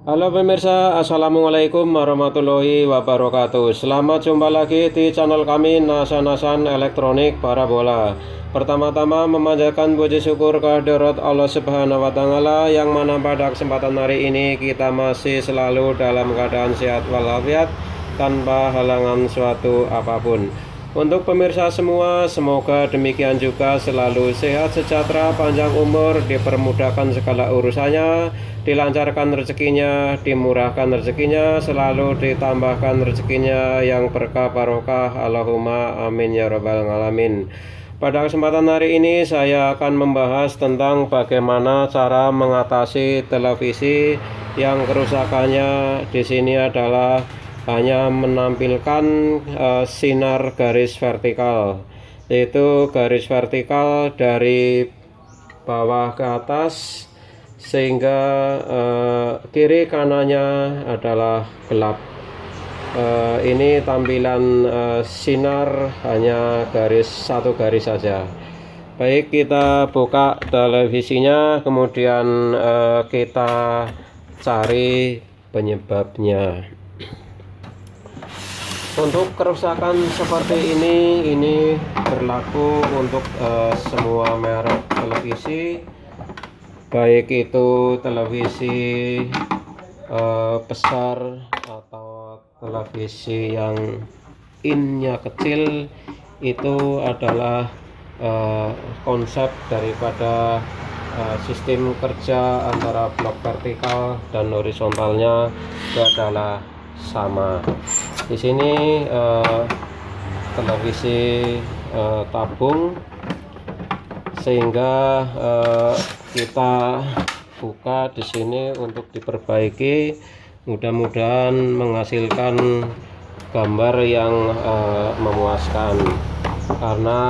Halo pemirsa, Assalamualaikum warahmatullahi wabarakatuh. Selamat jumpa lagi di channel kami Nasan-Nasan Elektronik Parabola. Pertama-tama memanjatkan puji syukur kehadirat Allah Subhanahu wa Ta'ala, yang mana pada kesempatan hari ini kita masih selalu dalam keadaan sehat walafiat tanpa halangan suatu apapun. Untuk pemirsa semua, semoga demikian juga selalu sehat, sejahtera, panjang umur, dipermudahkan segala urusannya, dilancarkan rezekinya, dimurahkan rezekinya, selalu ditambahkan rezekinya yang berkah barokah. Allahumma amin ya rabbal alamin. Pada kesempatan hari ini saya akan membahas tentang bagaimana cara mengatasi televisi yang kerusakannya di sini adalah hanya menampilkan sinar garis vertikal, yaitu garis vertikal dari bawah ke atas, sehingga kiri kanannya adalah gelap. Ini tampilan sinar hanya satu garis saja. Baik, kita buka televisinya, kemudian kita cari penyebabnya. Untuk kerusakan seperti ini berlaku untuk semua merek televisi, baik itu televisi besar atau televisi yang innya kecil. Itu adalah konsep daripada sistem kerja antara blok vertikal dan horizontalnya itu adalah sama. Di sini televisi tabung, sehingga kita buka di sini untuk diperbaiki. Mudah-mudahan menghasilkan gambar yang memuaskan, karena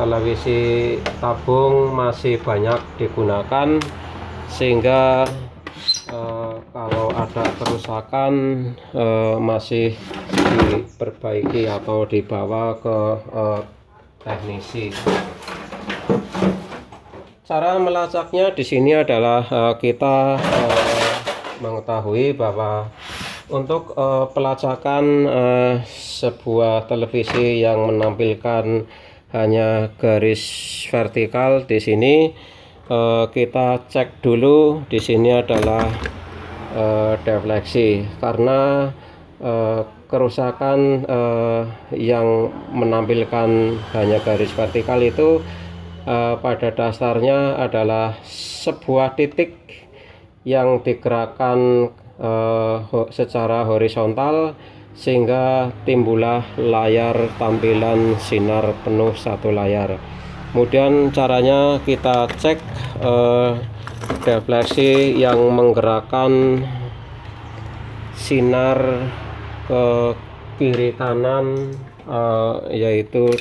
televisi tabung masih banyak digunakan, sehingga kalau ada kerusakan masih diperbaiki atau dibawa ke teknisi. Cara melacaknya di sini adalah kita mengetahui bahwa untuk pelacakan sebuah televisi yang menampilkan hanya garis vertikal, di sini kita cek dulu. Di sini adalah defleksi, karena kerusakan yang menampilkan hanya garis vertikal itu pada dasarnya adalah sebuah titik yang digerakkan secara horizontal, sehingga timbullah layar tampilan sinar penuh satu layar. Kemudian caranya kita cek defleksi yang menggerakkan sinar ke kiri kanan, yaitu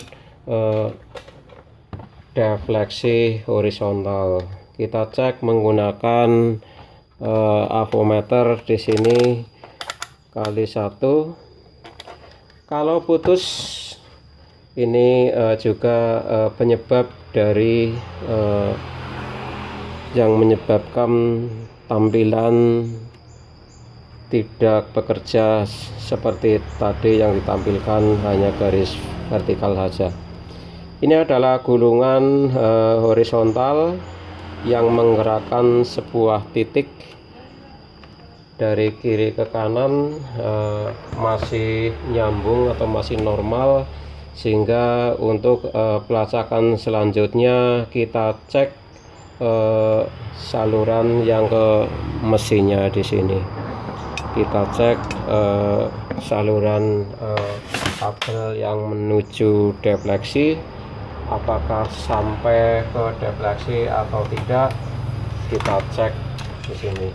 defleksi horizontal. Kita cek menggunakan avometer di sini kali 1. Kalau putus, ini juga penyebab dari yang menyebabkan tampilan tidak bekerja seperti tadi yang ditampilkan hanya garis vertikal saja. Ini adalah gulungan horizontal yang menggerakkan sebuah titik dari kiri ke kanan, masih nyambung atau masih normal, sehingga untuk pelacakan selanjutnya kita cek saluran yang ke mesinnya. Di sini kita cek saluran kabel yang menuju defleksi, apakah sampai ke defleksi atau tidak. Kita cek di sini.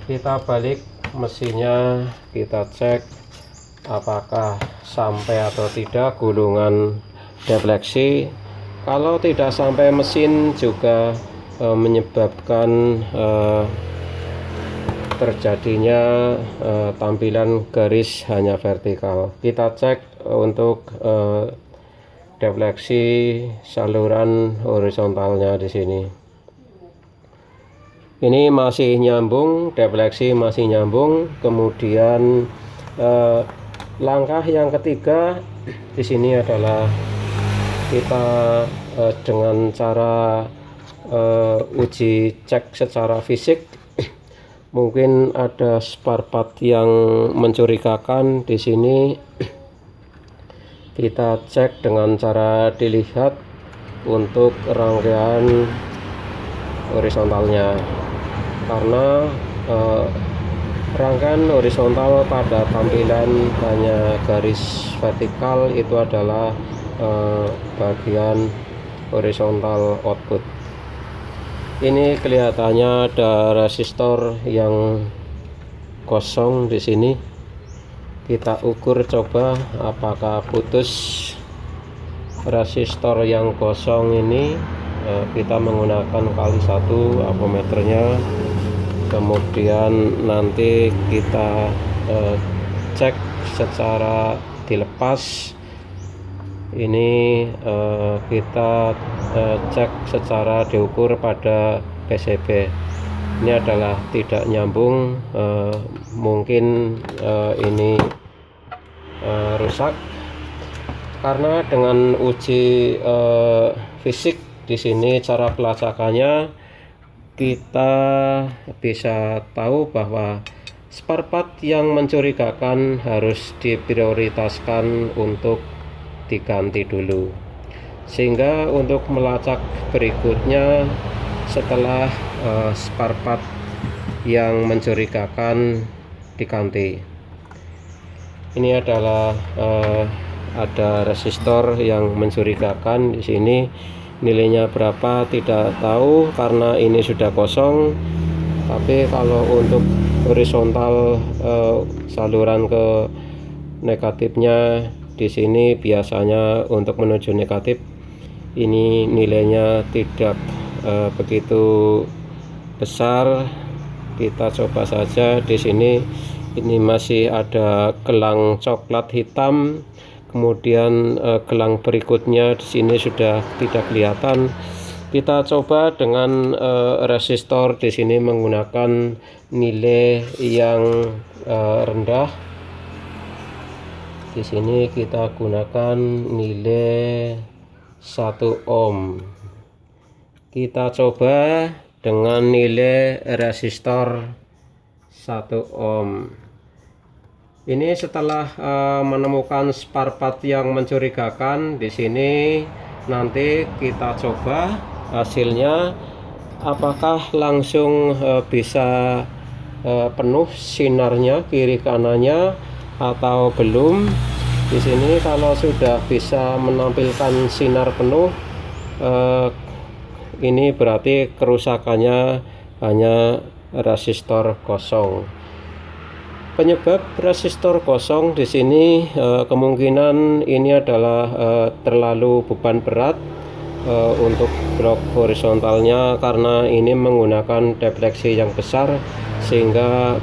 Kita balik mesinnya, kita cek apakah sampai atau tidak gulungan defleksi. Kalau tidak sampai, mesin juga menyebabkan terjadinya tampilan garis hanya vertikal. Kita cek untuk defleksi saluran horizontalnya di sini. Ini masih nyambung, defleksi masih nyambung. Kemudian langkah yang ketiga di sini adalah kita dengan cara uji cek secara fisik. Mungkin ada spare part yang mencurigakan di sini. Kita cek dengan cara dilihat untuk rangkaian horizontalnya, karena rangkaian horizontal pada tampilan hanya garis vertikal itu adalah bagian horizontal output. Ini kelihatannya ada resistor yang kosong di sini. Kita ukur coba apakah putus resistor yang kosong ini. Kita menggunakan kali 1 ampermeternya. Kemudian nanti kita cek secara dilepas. Ini kita cek secara diukur pada PCB. Ini adalah tidak nyambung, mungkin ini rusak. Karena dengan uji fisik di sini cara pelacakannya kita bisa tahu bahwa spare part yang mencurigakan harus diprioritaskan untuk diganti dulu, sehingga untuk melacak berikutnya setelah spare part yang mencurigakan diganti. Ini adalah ada resistor yang mencurigakan di sini. Nilainya berapa tidak tahu karena ini sudah kosong. Tapi kalau untuk horizontal saluran ke negatifnya di sini biasanya untuk menuju negatif ini nilainya tidak begitu besar. Kita coba saja di sini. Ini masih ada gelang coklat hitam. Kemudian gelang berikutnya di sini sudah tidak kelihatan. Kita coba dengan resistor di sini menggunakan nilai yang rendah. Di sini kita gunakan nilai 1 ohm. Kita coba dengan nilai resistor 1 ohm. Ini setelah menemukan spare part yang mencurigakan di sini, nanti kita coba hasilnya apakah langsung bisa penuh sinarnya kiri kanannya atau belum. Di sini kalau sudah bisa menampilkan sinar penuh, ini berarti kerusakannya hanya resistor kosong. Penyebab resistor kosong di sini kemungkinan ini adalah terlalu beban berat untuk blok horizontalnya, karena ini menggunakan defleksi yang besar sehingga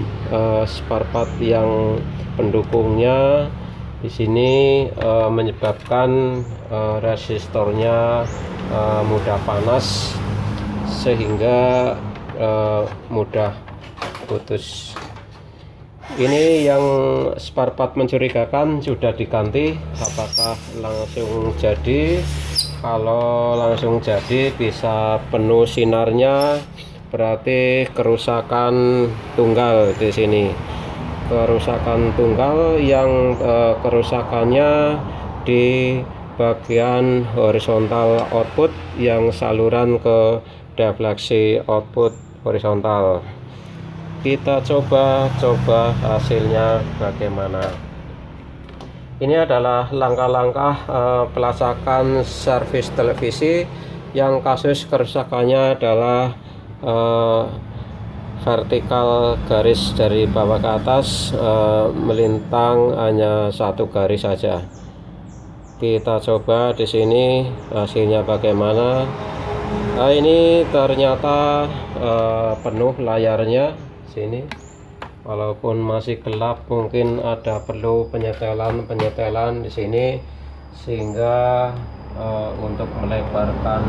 spare part yang pendukungnya di sini menyebabkan resistornya mudah panas sehingga mudah putus. Ini yang spare part mencurigakan sudah diganti. Apakah langsung jadi? Kalau langsung jadi bisa penuh sinarnya, berarti kerusakan tunggal di sini. Kerusakan tunggal yang kerusakannya di bagian horizontal output yang saluran ke defleksi output horizontal. Kita coba hasilnya bagaimana. Ini adalah langkah-langkah pelacakan servis televisi yang kasus kerusakannya adalah vertikal garis dari bawah ke atas, melintang hanya 1 garis saja. Kita coba di sini hasilnya bagaimana. Ini ternyata penuh layarnya sini, walaupun masih gelap. Mungkin ada perlu penyetelan di sini sehingga untuk melebarkan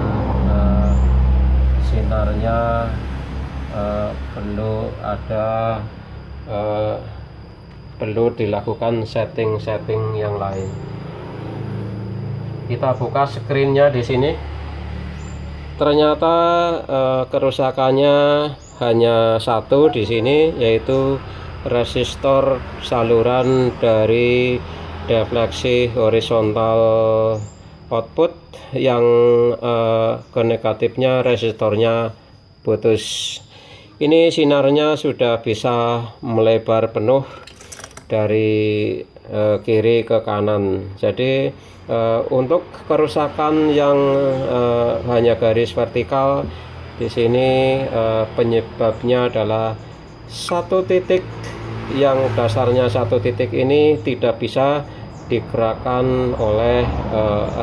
sinarnya perlu dilakukan setting-setting yang lain. Kita buka screennya di sini. Ternyata kerusakannya hanya satu di sini, yaitu resistor saluran dari defleksi horizontal output yang ke negatifnya resistornya putus. Ini sinarnya sudah bisa melebar penuh dari kiri ke kanan. Jadi untuk kerusakan yang hanya garis vertikal di sini penyebabnya adalah satu titik yang dasarnya satu titik ini tidak bisa digerakkan oleh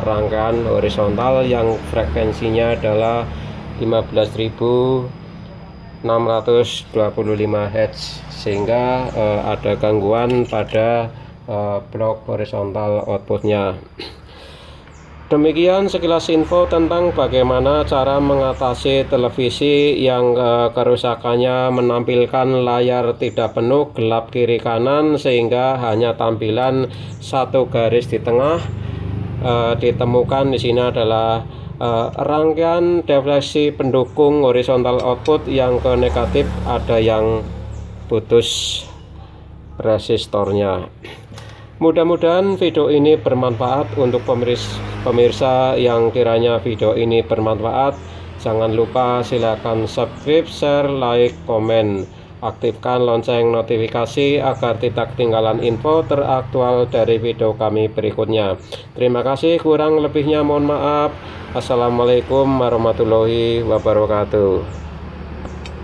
rangkaian horizontal yang frekuensinya adalah 15.625 Hz, sehingga ada gangguan pada blok horizontal outputnya. Demikian sekilas info tentang bagaimana cara mengatasi televisi yang kerusakannya menampilkan layar tidak penuh, gelap kiri kanan, sehingga hanya tampilan satu garis di tengah. Ditemukan di sini adalah rangkaian defleksi pendukung horizontal output yang ke negatif, ada yang putus resistornya. Mudah-mudahan video ini bermanfaat untuk pemirsa yang kiranya video ini bermanfaat. Jangan lupa silakan subscribe, share, like, komen. Aktifkan lonceng notifikasi agar tidak ketinggalan info teraktual dari video kami berikutnya. Terima kasih, kurang lebihnya mohon maaf. Assalamualaikum warahmatullahi wabarakatuh.